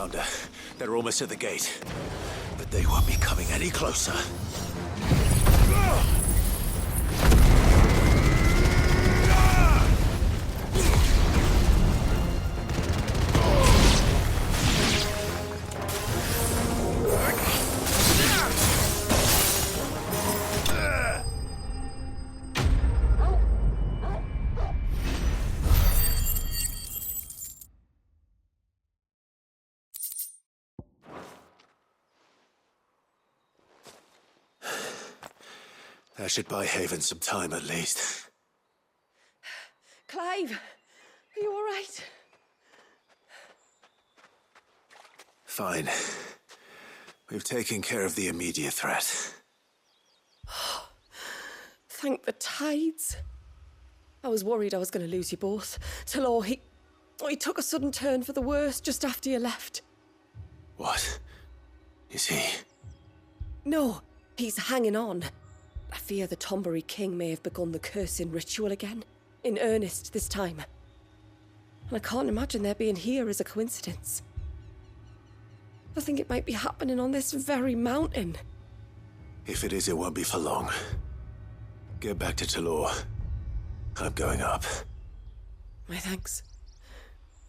Commander. They're almost at the gate. But they won't be coming any closer. That should buy Haven some time, at least. Clive, are you all right? Fine. We've taken care of the immediate threat. Thank the tides. I was worried I was going to lose you both. Talor, he took a sudden turn for the worse just after you left. What? Is he? No, he's hanging on. I fear the Tombury King may have begun the cursing ritual again. In earnest this time. And I can't imagine their being here as a coincidence. I think it might be happening on this very mountain. If it is, it won't be for long. Get back to Talor. I'm going up. My thanks.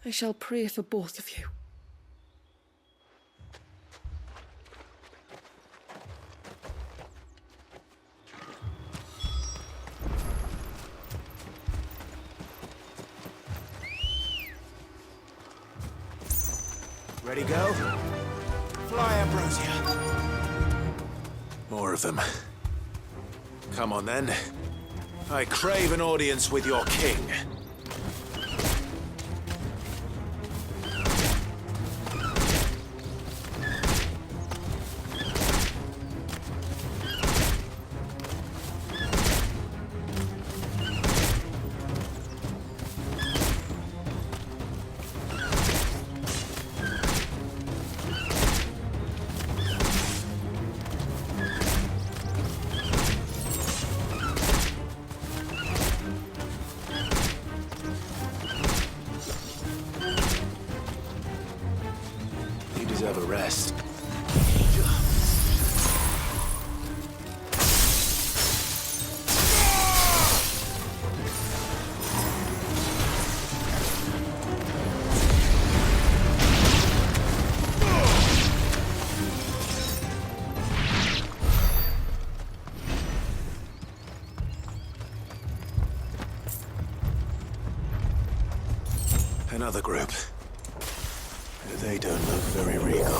I shall pray for both of you. Ready, go? Fly, Ambrosia. More of them. Come on, then. I crave an audience with your king. Deserve a rest. Another group. They don't look very regal.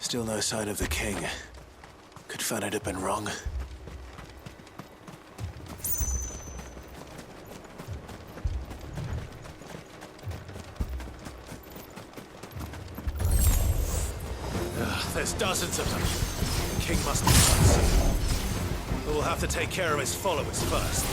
Still no sign of the king. Could Fanad have been wrong? There's dozens of them. The king must be close. But we'll have to take care of his followers first.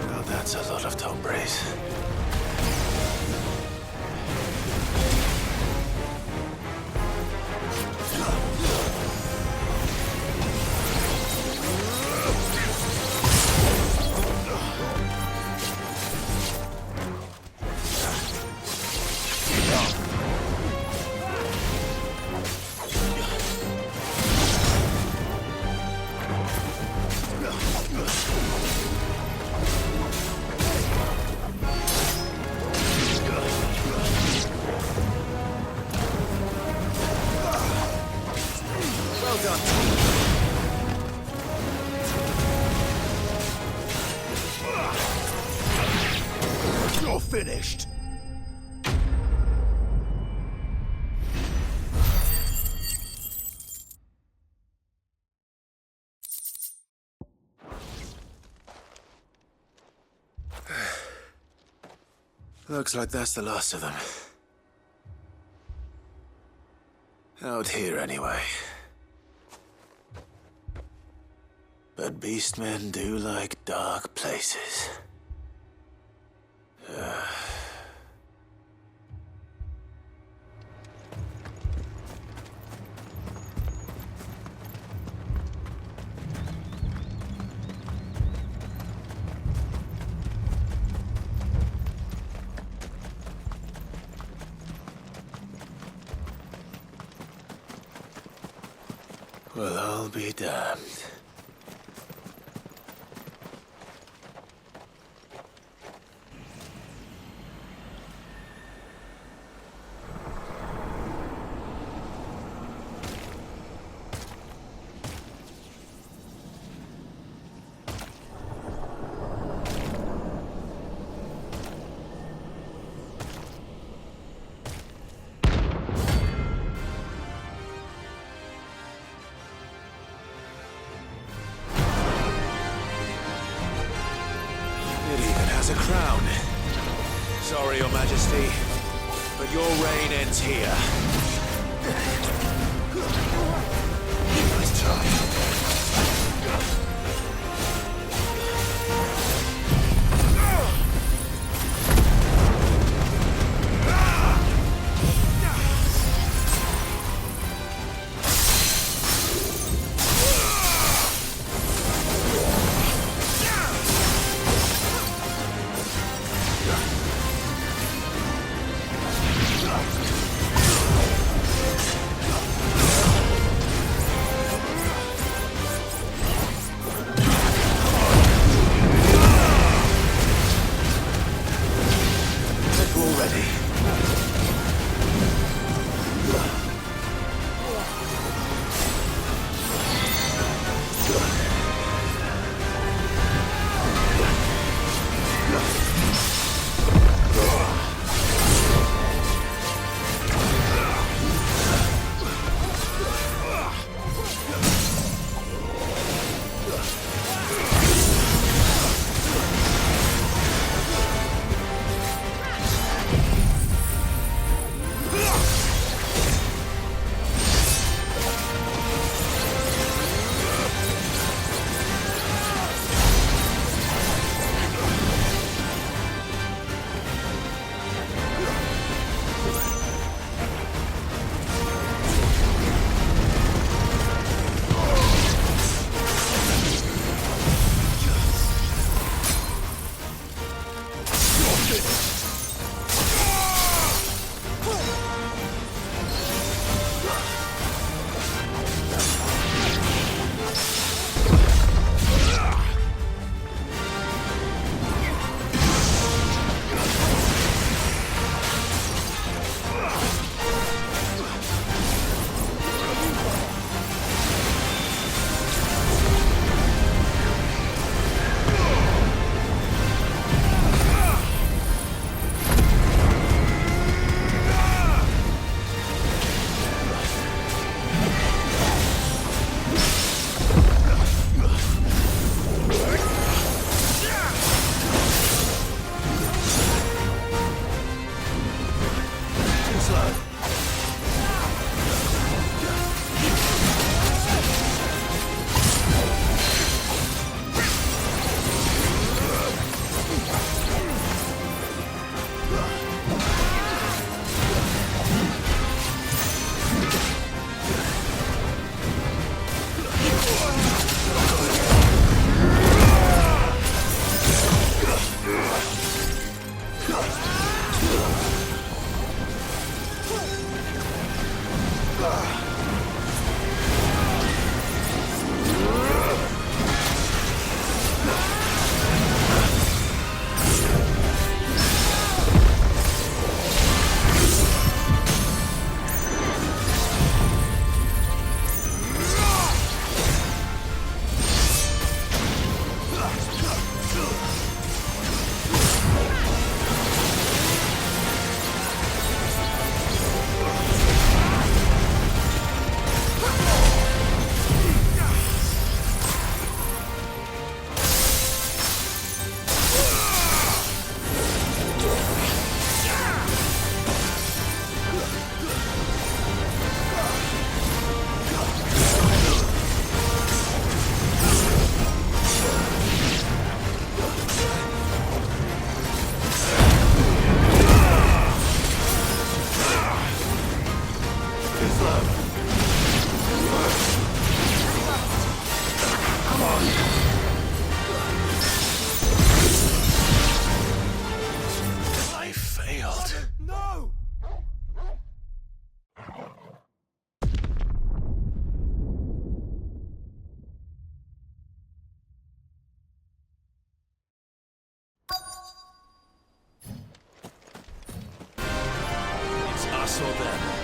Now that's a lot of Tombres. You're finished. Looks like that's the last of them. Out here, anyway. But beastmen do like dark places. Well, I'll be damned. A crown. Sorry, Your Majesty, but your reign ends here. Nice try. us or them?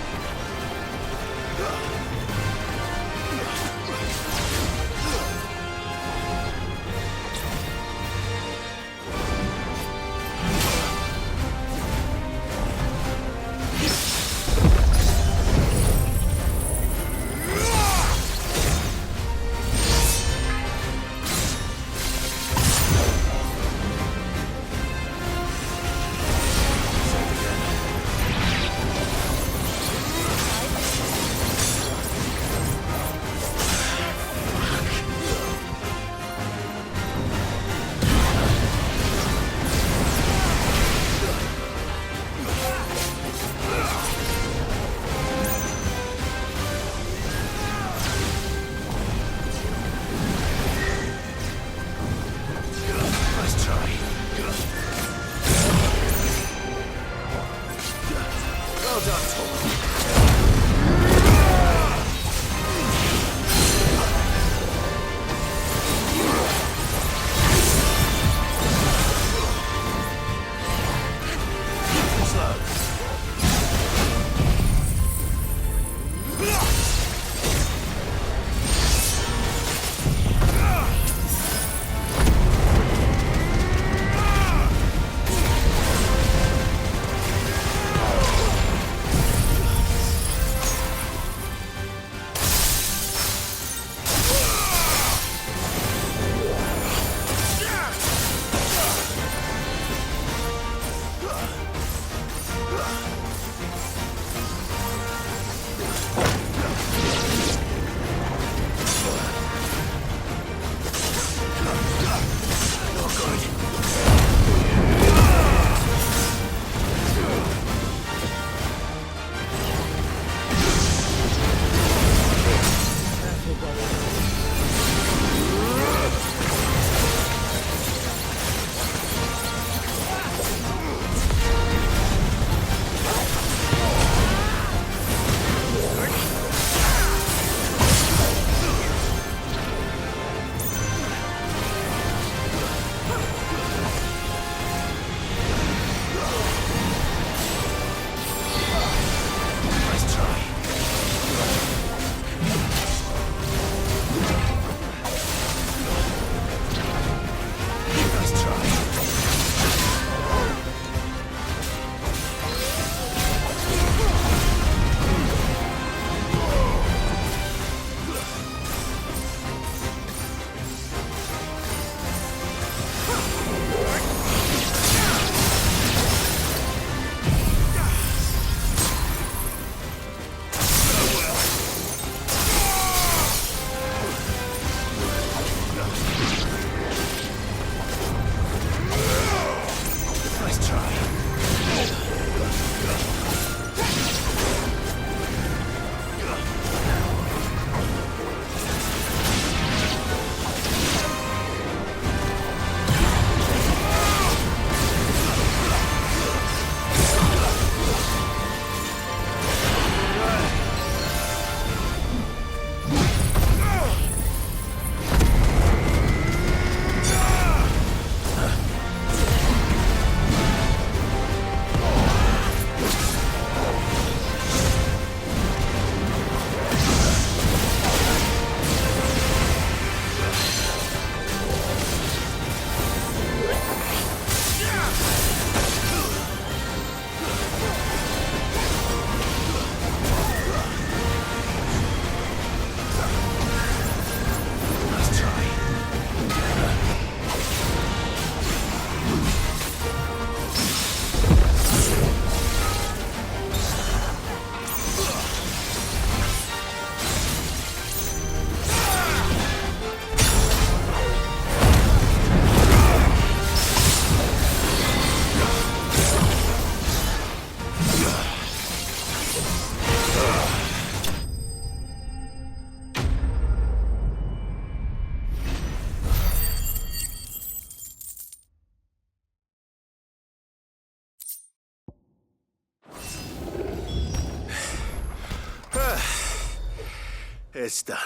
It's done.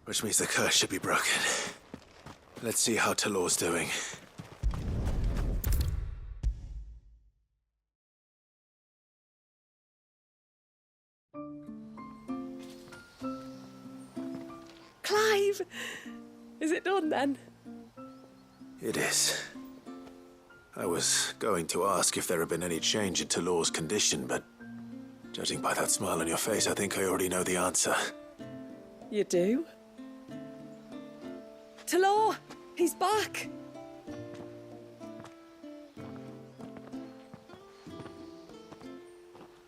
Which means the curse should be broken. Let's see how Talor's doing. Clive, is it done then? It is. I was going to ask if there had been any change in Talor's condition, but judging by that smile on your face, I think I already know the answer. You do? Talor! He's back!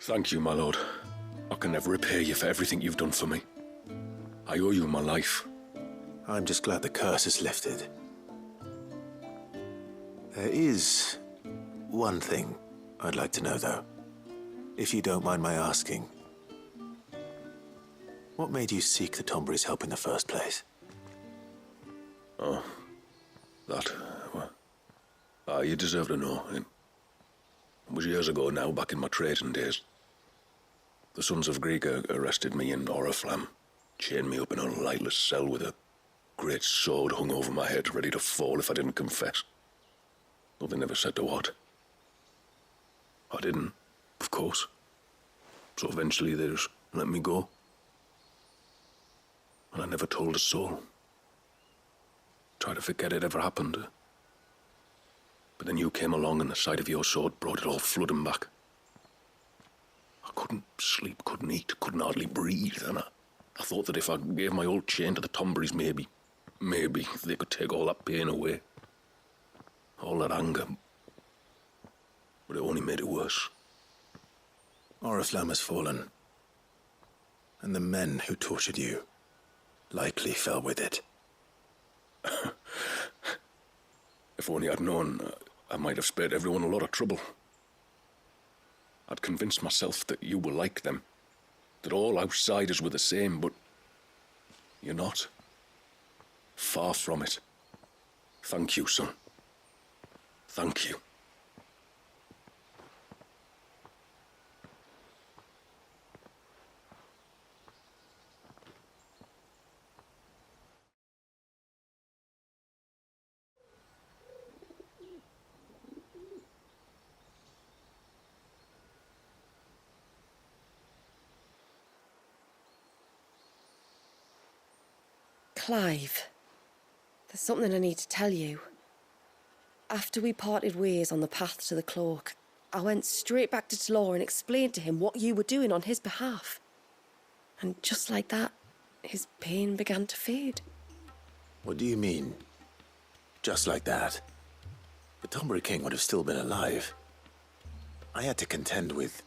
Thank you, my lord. I can never repay you for everything you've done for me. I owe you my life. I'm just glad the curse is lifted. There is one thing I'd like to know, though. If you don't mind my asking. What made you seek the Tombury's help in the first place? Oh, that... well, you deserve to know. It was years ago now, back in my trading days. The Sons of Greek arrested me in Oriflamme, chained me up in a lightless cell with a great sword hung over my head, ready to fall if I didn't confess. Though they never said to what. I didn't, of course. So eventually they just let me go. And I never told a soul. Tried to forget it ever happened. But then you came along and the sight of your sword brought it all flooding back. I couldn't sleep, couldn't eat, couldn't hardly breathe, and I thought that if I gave my old chain to the Tomburys, maybe they could take all that pain away. All that anger. But it only made it worse. Oriflamme has fallen. And the men who tortured you likely fell with it. If only I'd known, I might have spared everyone a lot of trouble. I'd convinced myself that you were like them, that all outsiders were the same, but you're not. Far from it. Thank you, son. Thank you. Clive, there's something I need to tell you. After we parted ways on the path to the cloak, I went straight back to Talor and explained to him what you were doing on his behalf. And just like that, his pain began to fade. What do you mean? Just like that? The Tombury King would have still been alive. I had to contend with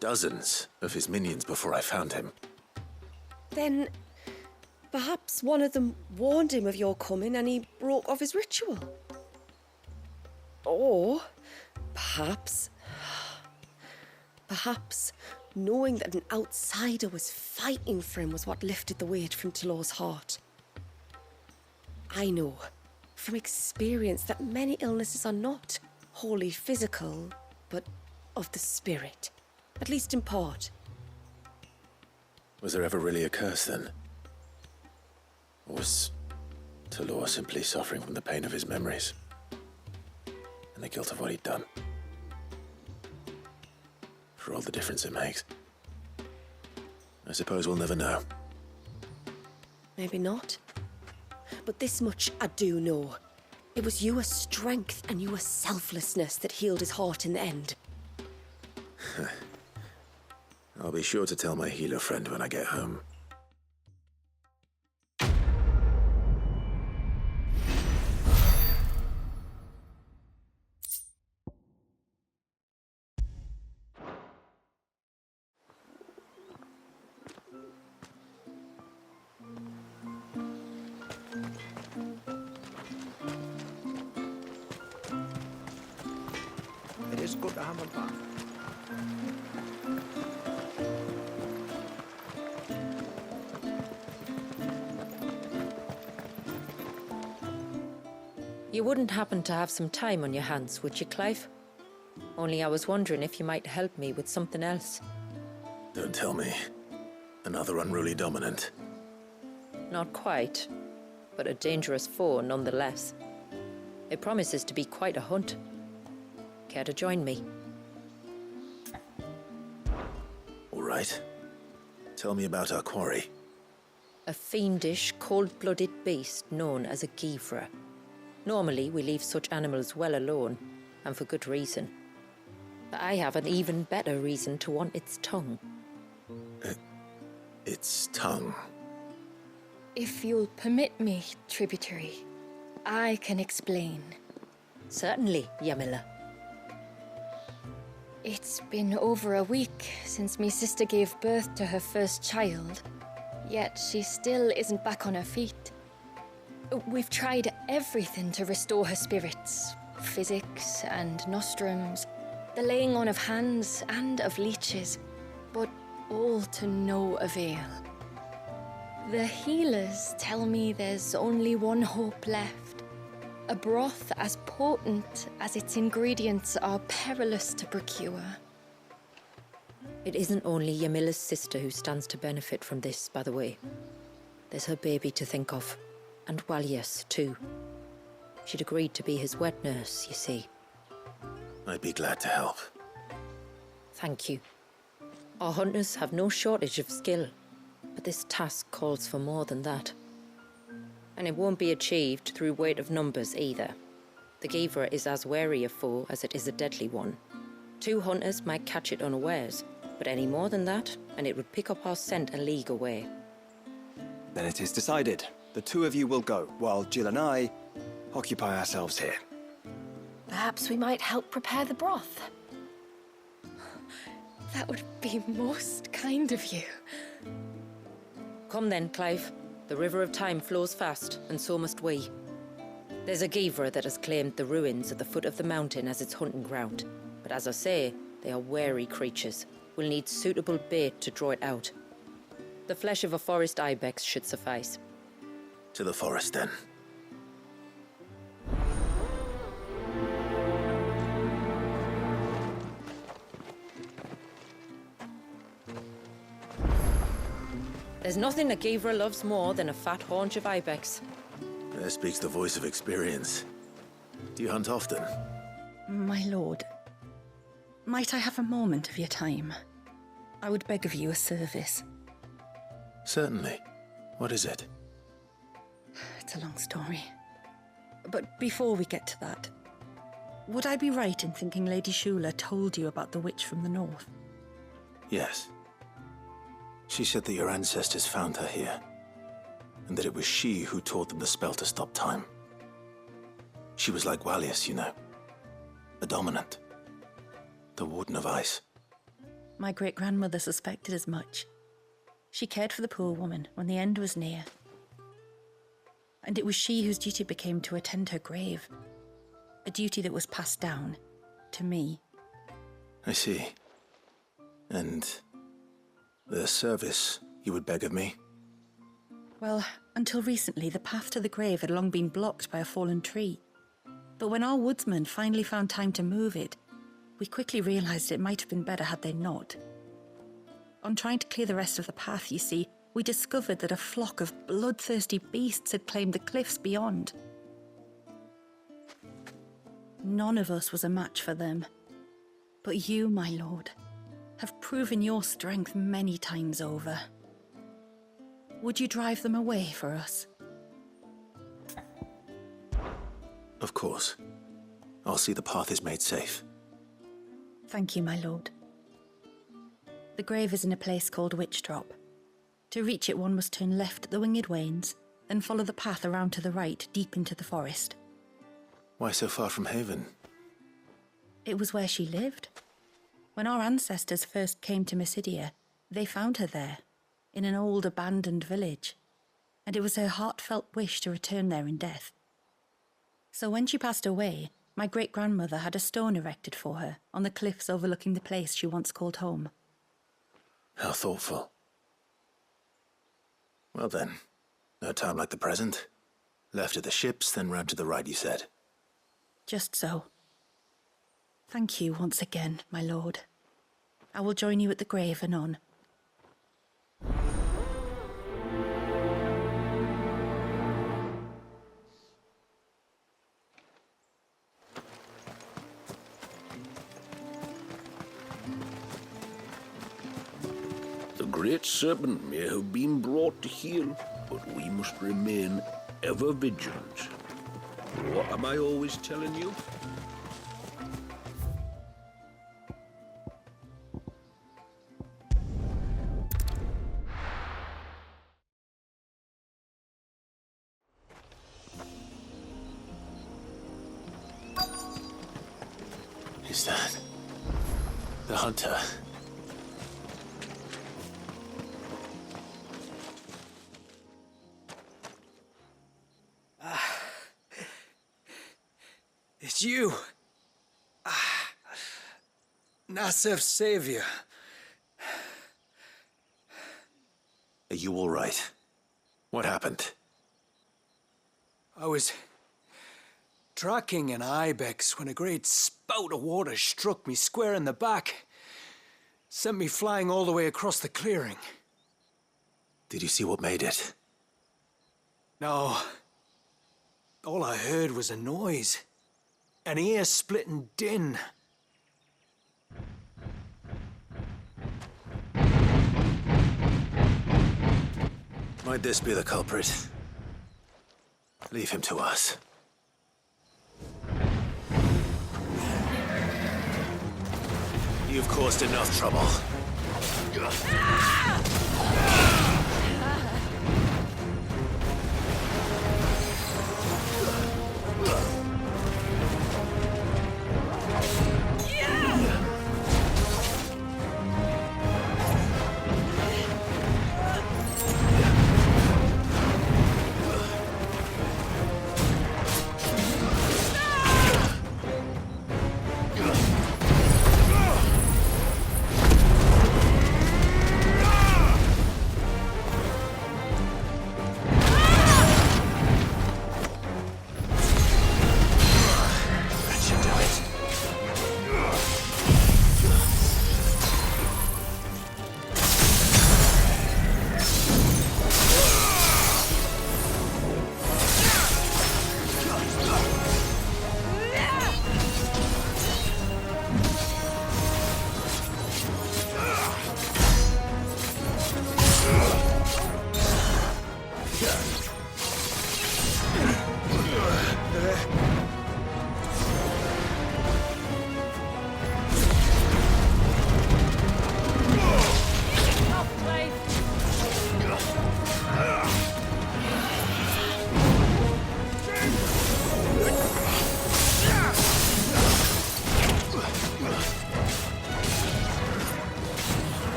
dozens of his minions before I found him. Then perhaps one of them warned him of your coming and he broke off his ritual. Or perhaps knowing that an outsider was fighting for him was what lifted the weight from Talor's heart. I know from experience that many illnesses are not wholly physical, but of the spirit, at least in part. Was there ever really a curse then? Or was Talor simply suffering from the pain of his memories? And the guilt of what he'd done? For all the difference it makes. I suppose we'll never know. Maybe not. But this much I do know. It was your strength and your selflessness that healed his heart in the end. I'll be sure to tell my healer friend when I get home. It is good to have him back. You wouldn't happen to have some time on your hands, would you, Clive? Only I was wondering if you might help me with something else. Don't tell me. Another unruly dominant. Not quite, but a dangerous foe nonetheless. It promises to be quite a hunt. Care to join me? All right. Tell me about our quarry. A fiendish, cold-blooded beast known as a Givra. Normally, we leave such animals well alone, and for good reason. But I have an even better reason to want its tongue. Its tongue. If you'll permit me, tributary, I can explain. Certainly, Yamila. It's been over a week since me sister gave birth to her first child, yet she still isn't back on her feet. We've tried everything to restore her spirits. Physics and nostrums, the laying on of hands and of leeches, but all to no avail. The healers tell me there's only one hope left. A broth as potent as its ingredients are perilous to procure. It isn't only Yamila's sister who stands to benefit from this, by the way. There's her baby to think of, and Walias, too. She'd agreed to be his wet nurse, you see. I'd be glad to help. Thank you. Our hunters have no shortage of skill, but this task calls for more than that. And it won't be achieved through weight of numbers either. The Givra is as wary a foe as it is a deadly one. 2 hunters might catch it unawares, but any more than that, and it would pick up our scent a league away. Then it is decided. The 2 of you will go, while Jill and I occupy ourselves here. Perhaps we might help prepare the broth. That would be most kind of you. Come then, Clive. The river of time flows fast, and so must we. There's a Givra that has claimed the ruins at the foot of the mountain as its hunting ground. But as I say, they are wary creatures. We'll need suitable bait to draw it out. The flesh of a forest ibex should suffice. To the forest, then. There's nothing a Givra loves more than a fat haunch of ibex. There speaks the voice of experience. Do you hunt often? My lord, might I have a moment of your time? I would beg of you a service. Certainly. What is it? It's a long story. But before we get to that, would I be right in thinking Lady Shula told you about the witch from the north? Yes. She said that your ancestors found her here, and that it was she who taught them the spell to stop time. She was like Walias, you know. A dominant. The Warden of Ice. My great-grandmother suspected as much. She cared for the poor woman when the end was near. And it was she whose duty became to attend her grave. A duty that was passed down to me. I see. And the service you would beg of me? Well, until recently, the path to the grave had long been blocked by a fallen tree. But when our woodsmen finally found time to move it, we quickly realized it might have been better had they not. On trying to clear the rest of the path, you see, we discovered that a flock of bloodthirsty beasts had claimed the cliffs beyond. None of us was a match for them. But you, my lord, have proven your strength many times over. Would you drive them away for us? Of course. I'll see the path is made safe. Thank you, my lord. The grave is in a place called Witch Drop. To reach it, one must turn left at the Winged Wains, then follow the path around to the right, deep into the forest. Why so far from Haven? It was where she lived. When our ancestors first came to Mysidia, they found her there, in an old abandoned village, and it was her heartfelt wish to return there in death. So when she passed away, my great-grandmother had a stone erected for her on the cliffs overlooking the place she once called home. How thoughtful. Well then, no time like the present. Left at the ships, then round to the right, you said. Just so. Thank you once again, my lord. I will join you at the grave anon. The great serpent may have been brought here. but we must remain ever vigilant. What am I always telling you? Is that the hunter? It's you. Nasef's savior. Are you all right? What happened? I was tracking an ibex when a great spout of water struck me square in the back. Sent me flying all the way across the clearing. Did you see what made it? No. All I heard was a noise. An ear-splitting din. Might this be the culprit? Leave him to us. You've caused enough trouble.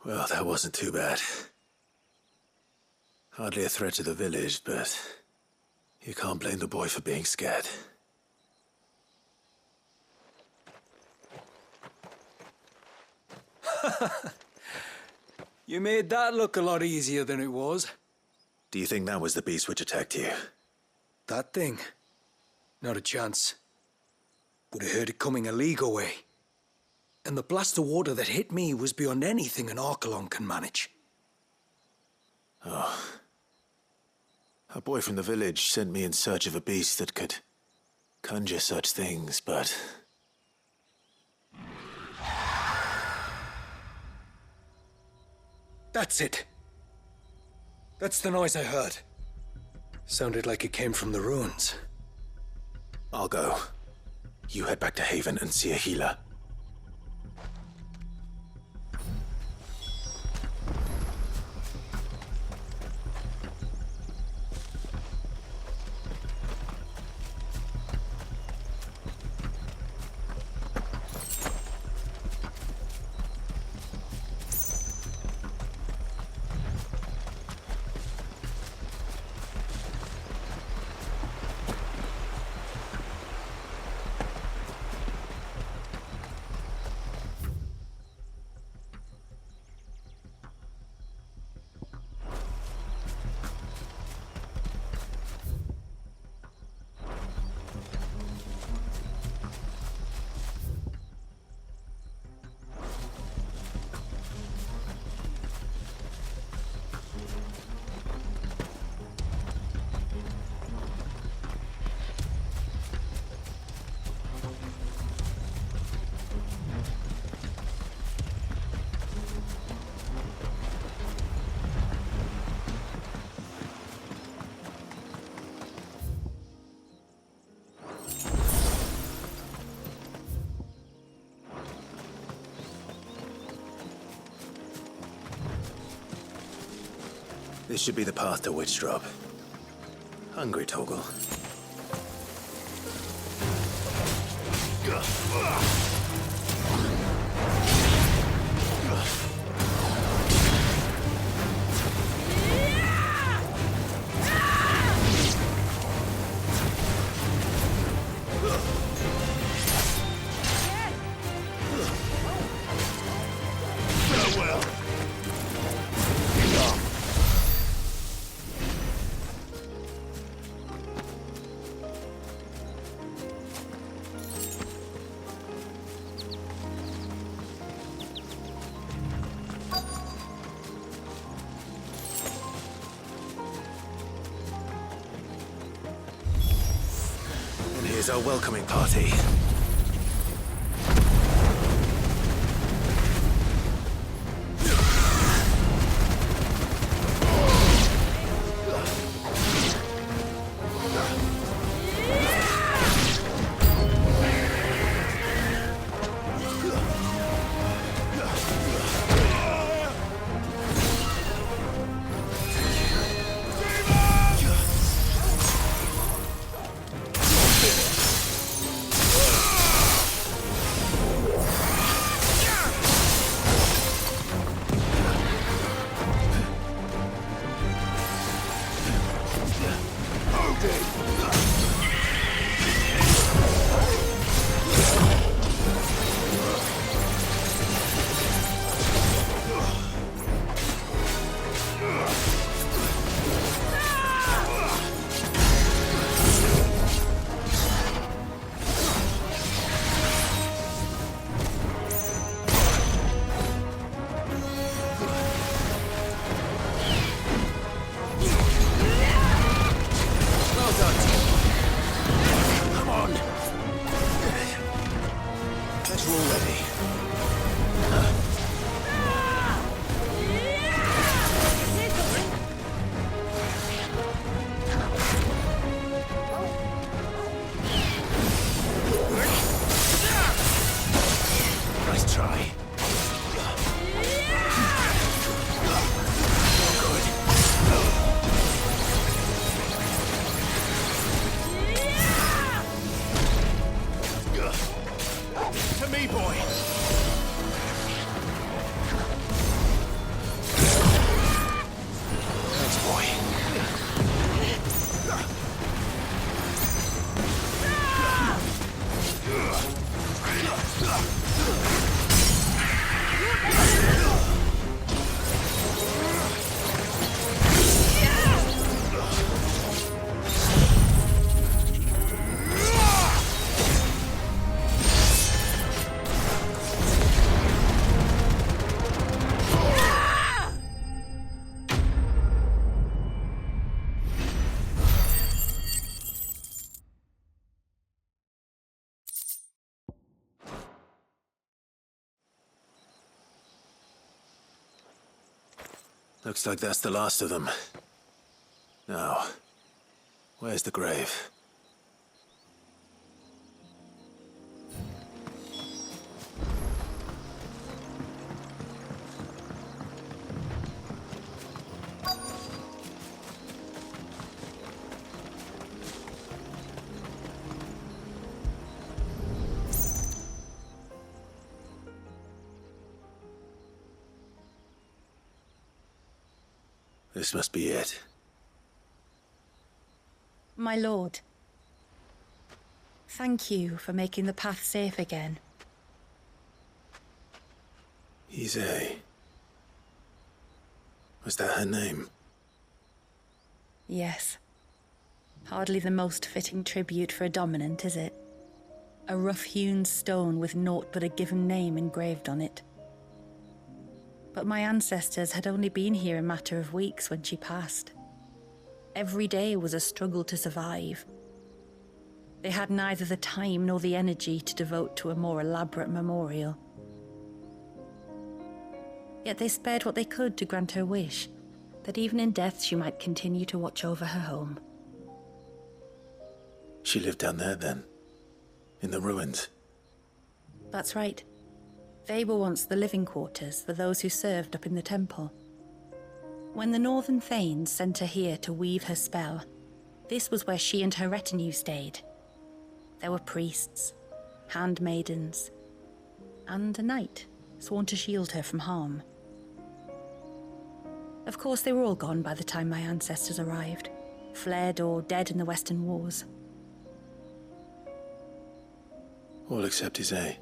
Well, that wasn't too bad. Hardly a threat to the village, but you can't blame the boy for being scared. You made that look a lot easier than it was. Do you think that was the beast which attacked you? That thing? Not a chance. Would have heard it coming a league away. And the blast of water that hit me was beyond anything an Archelon can manage. Oh. A boy from the village sent me in search of a beast that could conjure such things, but... That's it. That's the noise I heard. Sounded like it came from the ruins. I'll go. You head back to Haven and see a healer. This should be the path to Witchdrop. Hungry, Toggle? Here's our welcoming party. Looks like that's the last of them. Now, where's the grave? This must be it. My lord, thank you for making the path safe again. XVI. Was that her name? Yes. Hardly the most fitting tribute for a dominant, is it? A rough-hewn stone with naught but a given name engraved on it. But my ancestors had only been here a matter of weeks when she passed. Every day was a struggle to survive. They had neither the time nor the energy to devote to a more elaborate memorial. Yet they spared what they could to grant her wish, that even in death she might continue to watch over her home. She lived down there then? In the ruins? That's right. They were once the living quarters for those who served up in the temple. When the Northern Thanes sent her here to weave her spell, this was where she and her retinue stayed. There were priests, handmaidens, and a knight sworn to shield her from harm. Of course, they were all gone by the time my ancestors arrived, fled or dead in the Western Wars. All except XVI,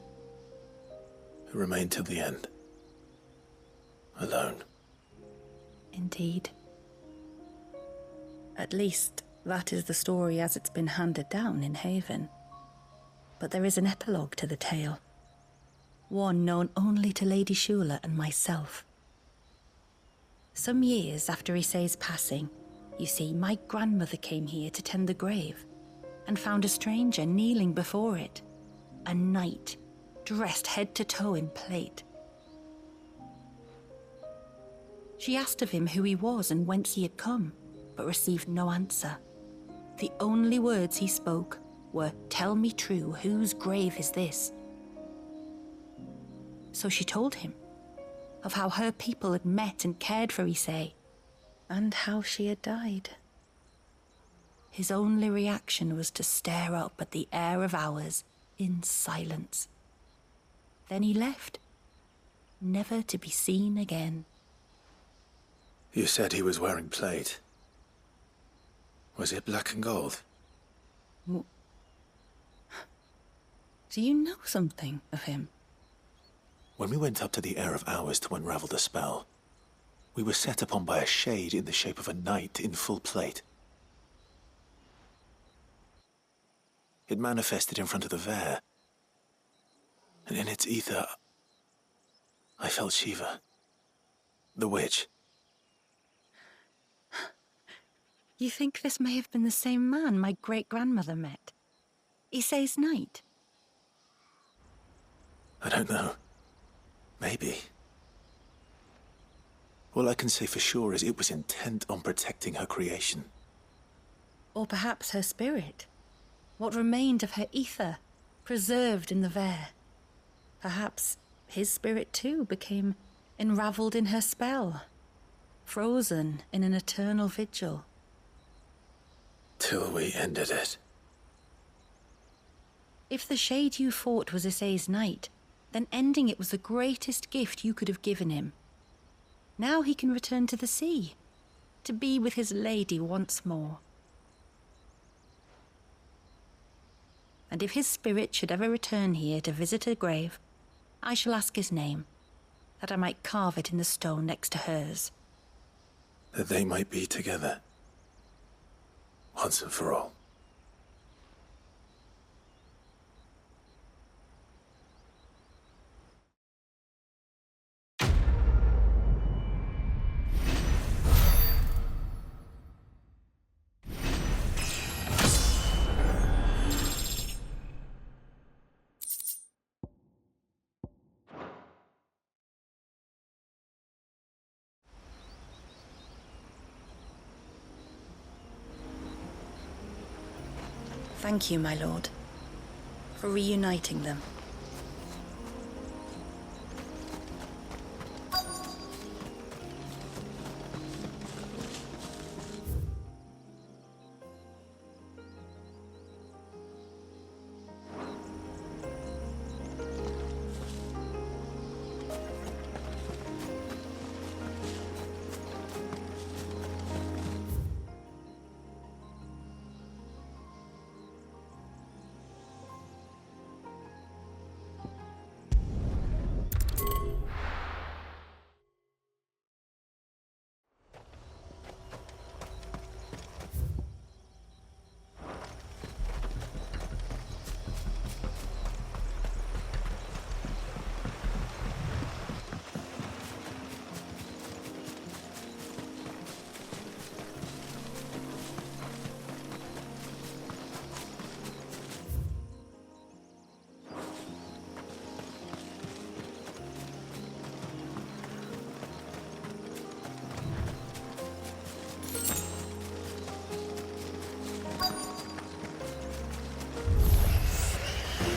who remained till the end. Alone. Indeed. At least, that is the story as it's been handed down in Haven. But there is an epilogue to the tale. One known only to Lady Shula and myself. Some years after XVI's passing, you see, my grandmother came here to tend the grave and found a stranger kneeling before it. A knight, dressed head to toe in plate. She asked of him who he was and whence he had come, but received no answer. The only words he spoke were, "Tell me true, whose grave is this?" So she told him of how her people had met and cared for XVII, and how she had died. His only reaction was to stare up at the air of hours in silence. Then he left, never to be seen again. You said he was wearing plate. Was it black and gold? Do you know something of him? When we went up to the Air of Hours to unravel the spell, we were set upon by a shade in the shape of a knight in full plate. It manifested in front of the Vare, and in its ether, I felt Shiva, the witch. You think this may have been the same man my great-grandmother met? XVI's knight? I don't know. Maybe. All I can say for sure is it was intent on protecting her creation. Or perhaps her spirit. What remained of her ether, preserved in the Vare. Perhaps his spirit too became enravelled in her spell, frozen in an eternal vigil. Till we ended it. If the shade you fought was XVI's knight, then ending it was the greatest gift you could have given him. Now he can return to the sea, to be with his lady once more. And if his spirit should ever return here to visit her grave, I shall ask his name, that I might carve it in the stone next to hers. That they might be together. Once and for all. Thank you, my lord, for reuniting them.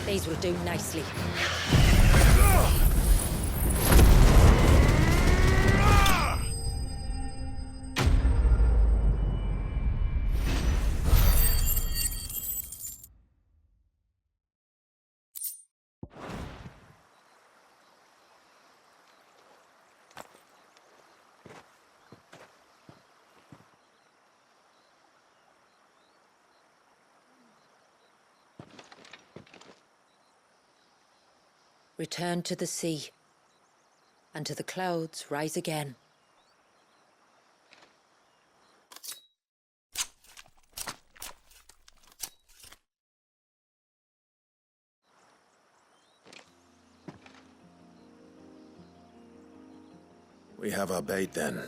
These will do nicely. return to the sea, and to the clouds rise again. We have our bait then.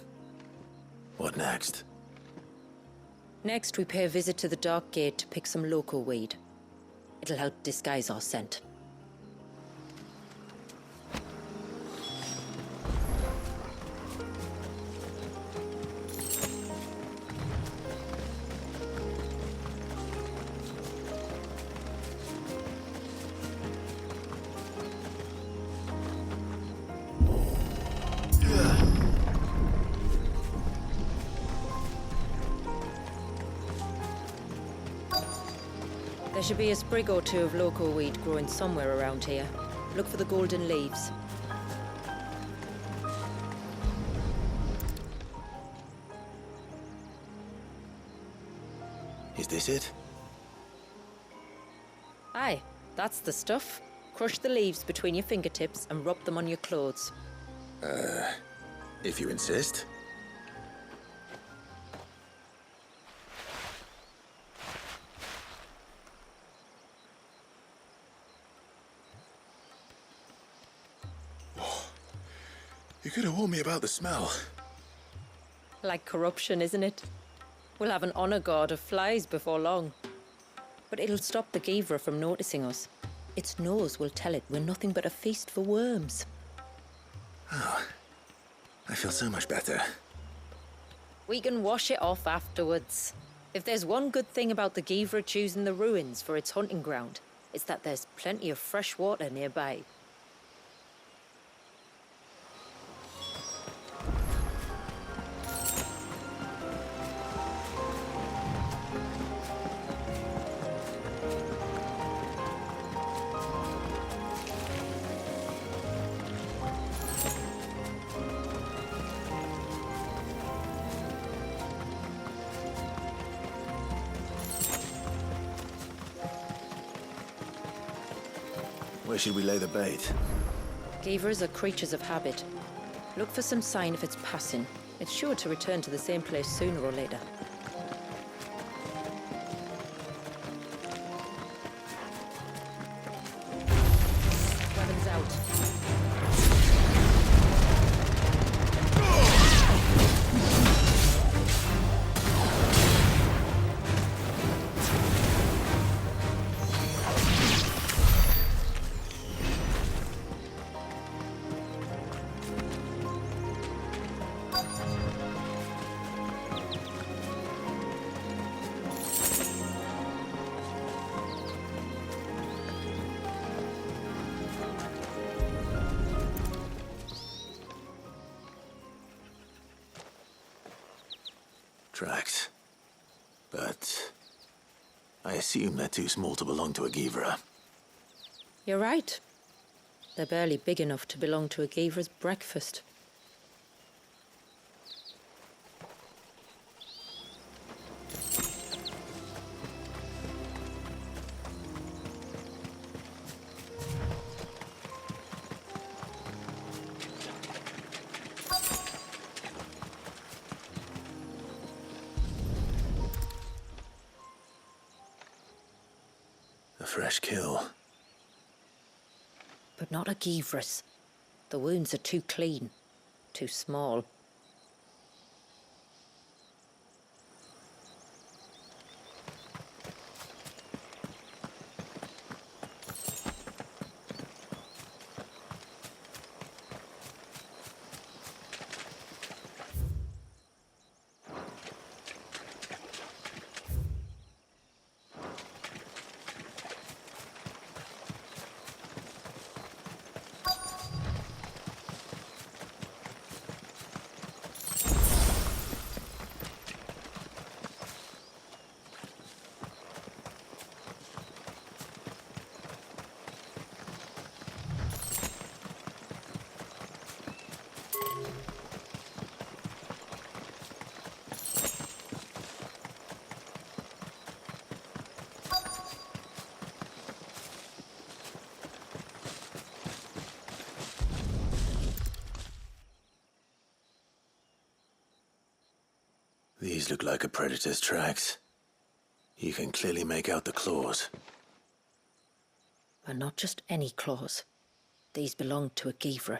What next? Next, we pay a visit to the Dark Gate to pick some local weed. It'll help disguise our scent. There should be a sprig or two of local weed growing somewhere around here. Look for the golden leaves. Is this it? Aye, that's the stuff. Crush the leaves between your fingertips and rub them on your clothes. If you insist. You could have warned me about the smell. Like corruption, isn't it? We'll have an honor guard of flies before long. But it'll stop the Givra from noticing us. Its nose will tell it we're nothing but a feast for worms. Oh, I feel so much better. We can wash it off afterwards. If there's one good thing about the Givra choosing the ruins for its hunting ground, it's that there's plenty of fresh water nearby. Where should we lay the bait? Givras are creatures of habit. Look for some sign of its passing. It's sure to return to the same place sooner or later. Weapons out. Tracks. But I assume they're too small to belong to a Givra. You're right. They're barely big enough to belong to a Givra's breakfast. A fresh kill. But not a Givra's. The wounds are too clean, too small. These look like a predator's tracks. You can clearly make out the claws. And not just any claws. These belong to a Givra.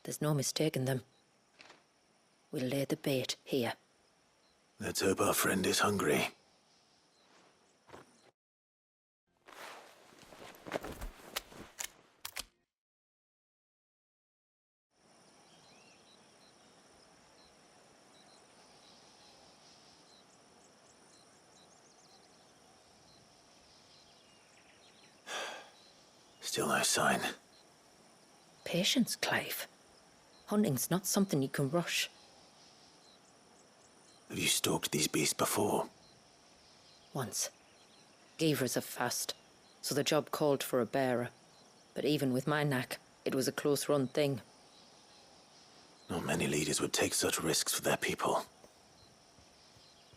There's no mistaking them. We'll lay the bait here. Let's hope our friend is hungry. Still no sign. Patience, Clive. Hunting's not something you can rush. Have you stalked these beasts before? Once. Givras are fast, so the job called for a bearer. But even with my knack, it was a close-run thing. Not many leaders would take such risks for their people.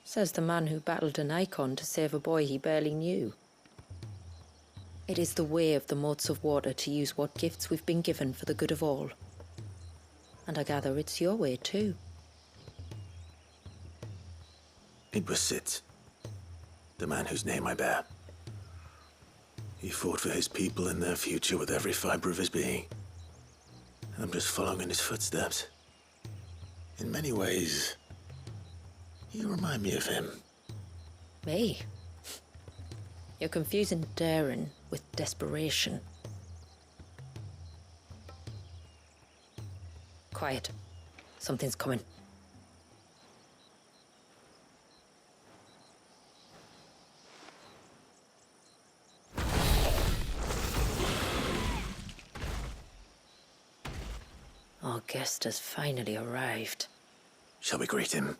Says the man who battled an icon to save a boy he barely knew. It is the way of the moats of water to use what gifts we've been given for the good of all. And I gather it's your way too. It was Sid, the man whose name I bear. He fought for his people and their future with every fiber of his being. And I'm just following in his footsteps. In many ways, you remind me of him. Me? You're confusing daring with desperation. Quiet. Something's coming. Our guest has finally arrived. Shall we greet him?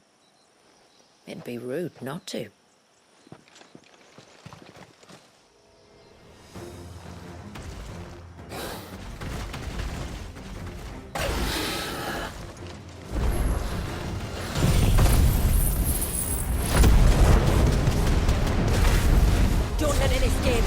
It'd be rude not to. Don't let it escape.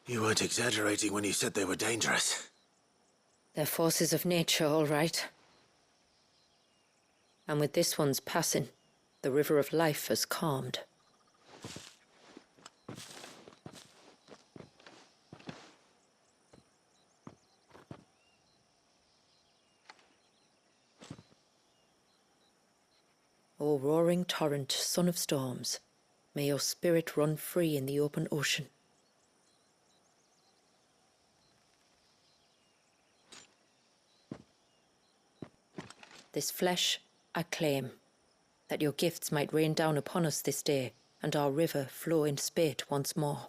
You weren't exaggerating when you said they were dangerous. They're forces of nature, all right. And with this one's passing, the river of life has calmed. O roaring torrent, son of storms, may your spirit run free in the open ocean. This flesh I claim, that your gifts might rain down upon us this day, and our river flow in spate once more.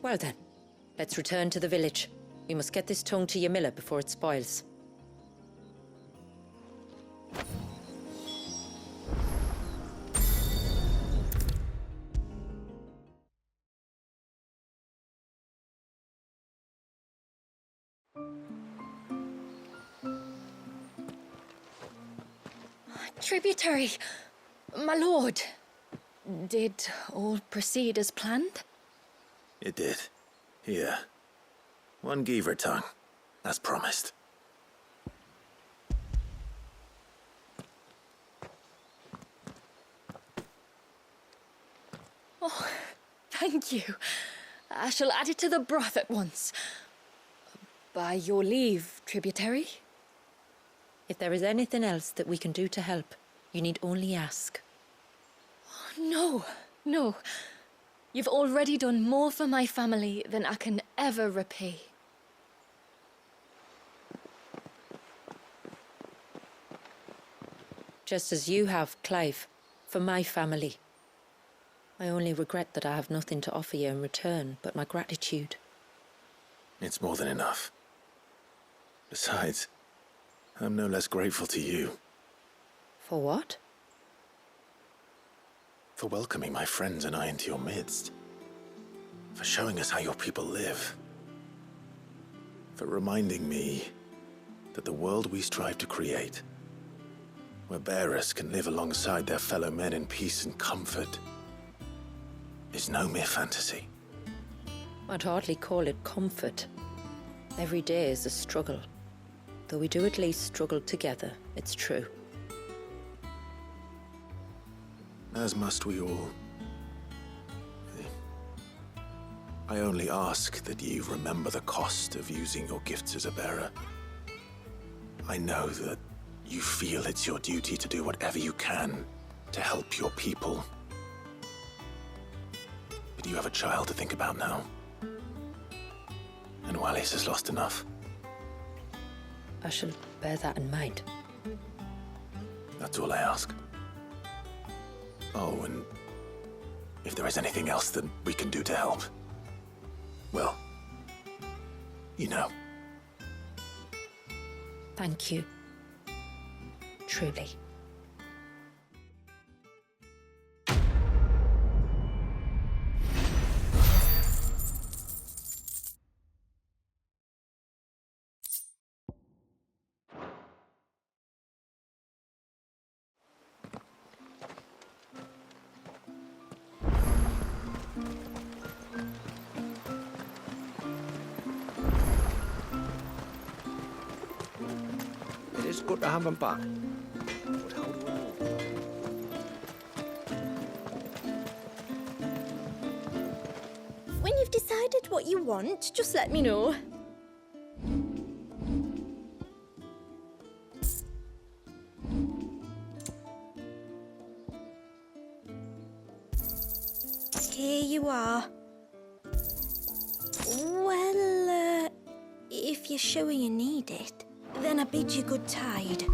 Well then, let's return to the village. We must get this tongue to Yamila before it spoils. Tributary, my lord. Did all proceed as planned? It did. Here. One Geaver tongue, as promised. Oh, thank you. I shall add it to the broth at once. By your leave, tributary. If there is anything else that we can do to help, you need only ask. No, no. You've already done more for my family than I can ever repay. Just as you have, Clive, for my family. I only regret that I have nothing to offer you in return but my gratitude. It's more than enough. Besides, I'm no less grateful to you. For what? For welcoming my friends and I into your midst. For showing us how your people live. For reminding me that the world we strive to create, where bearers can live alongside their fellow men in peace and comfort, is no mere fantasy. I'd hardly call it comfort. Every day is a struggle. Though we do at least struggle together, it's true. As must we all. I only ask that you remember the cost of using your gifts as a bearer. I know that you feel it's your duty to do whatever you can to help your people. But you have a child to think about now. And Wallis has lost enough. I shall bear that in mind. That's all I ask. Oh, and if there is anything else that we can do to help, well, you know. Thank you. Truly. It is good to have them back. But how do I know? When you've decided what you want, just let me know. Here you are. Well, if you're sure you need it, then I bid you good tide.